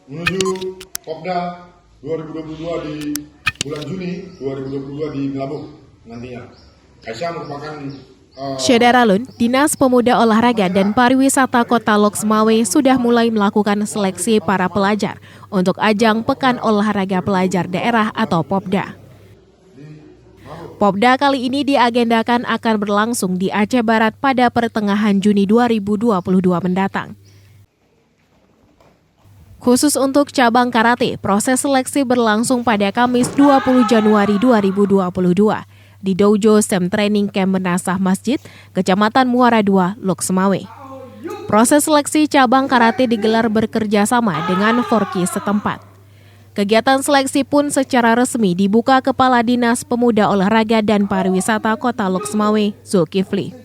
menuju Popda 2022 di bulan Juni 2022 di Melabuh nantinya. Aisyah merupakan Syederalun, Dinas Pemuda Olahraga dan Pariwisata Kota Loksmawe sudah mulai melakukan seleksi para pelajar untuk ajang Pekan Olahraga Pelajar Daerah atau Popda. Popda kali ini diagendakan akan berlangsung di Aceh Barat pada pertengahan Juni 2022 mendatang. Khusus untuk cabang karate, proses seleksi berlangsung pada Kamis 20 Januari 2022 di Dojo Sem Training Camp Menasah Masjid, Kecamatan Muara II, Loksmawe. Proses seleksi cabang karate digelar bekerja sama dengan Forki setempat. Kegiatan seleksi pun secara resmi dibuka Kepala Dinas Pemuda Olahraga dan Pariwisata Kota Loksmawe, Zulkifli.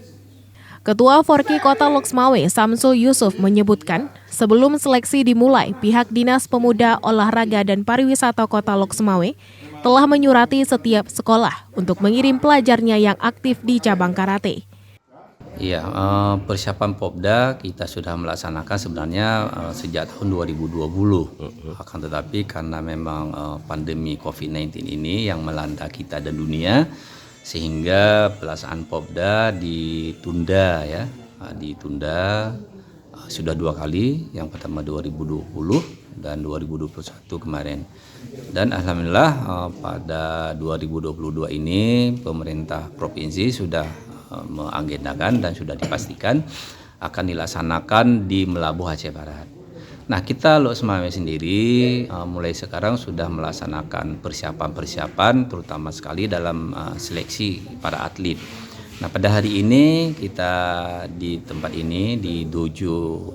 Ketua Forki Kota Loksmawe, Samsul Yusuf menyebutkan, sebelum seleksi dimulai, pihak Dinas Pemuda Olahraga dan Pariwisata Kota Loksmawe telah menyurati setiap sekolah untuk mengirim pelajarnya yang aktif di cabang karate. Iya, persiapan Popda kita sudah melaksanakan sebenarnya sejak tahun 2020. Akan tetapi karena memang pandemi COVID-19 ini yang melanda kita dan dunia, sehingga pelaksanaan Popda ditunda ya, sudah 2 kali, yang pertama 2020 dan 2021 kemarin. Dan alhamdulillah pada 2022 ini pemerintah provinsi sudah mengagendakan dan sudah dipastikan akan dilaksanakan di Melabuh Aceh Barat. Nah, kita Loksmawe sendiri mulai sekarang sudah melaksanakan persiapan terutama sekali dalam seleksi para atlet. Nah, pada hari ini kita di tempat ini di dojo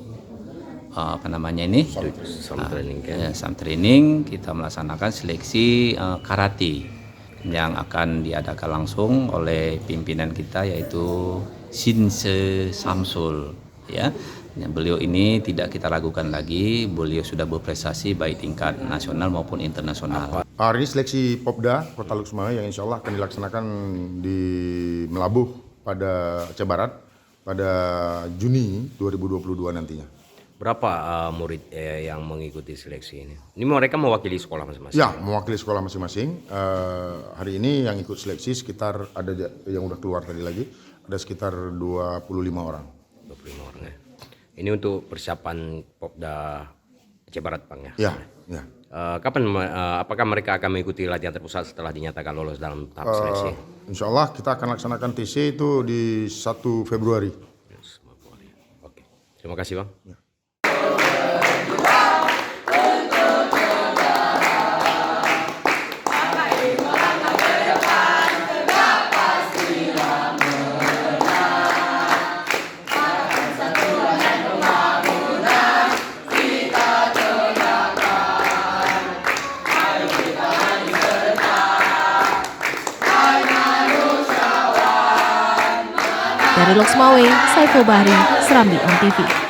Sam Training kita melaksanakan seleksi karate yang akan diadakan langsung oleh pimpinan kita yaitu Sinse Samsul ya. Beliau ini tidak kita ragukan lagi, beliau sudah berprestasi baik tingkat nasional maupun internasional. hari ini seleksi Popda Kota Loksmawe yang insya Allah akan dilaksanakan di Melabuh pada Aceh Barat pada Juni 2022 nantinya. Berapa murid yang mengikuti seleksi ini? Ini mereka mewakili sekolah masing-masing? Ya, mewakili sekolah masing-masing. Hari ini yang ikut seleksi sekitar, ada yang udah keluar tadi lagi, ada sekitar 25 orang. 25 orang ya. Ini untuk persiapan Popda Aceh Barat, Bang ya? Ya. Kapan, apakah mereka akan mengikuti latihan terpusat setelah dinyatakan lolos dalam tahap seleksi? Insya Allah kita akan laksanakan TC itu di 1 Februari. Oke, terima kasih Bang. Ya. Dari Loksmawe, Saiful Bahri, Serambi Antv.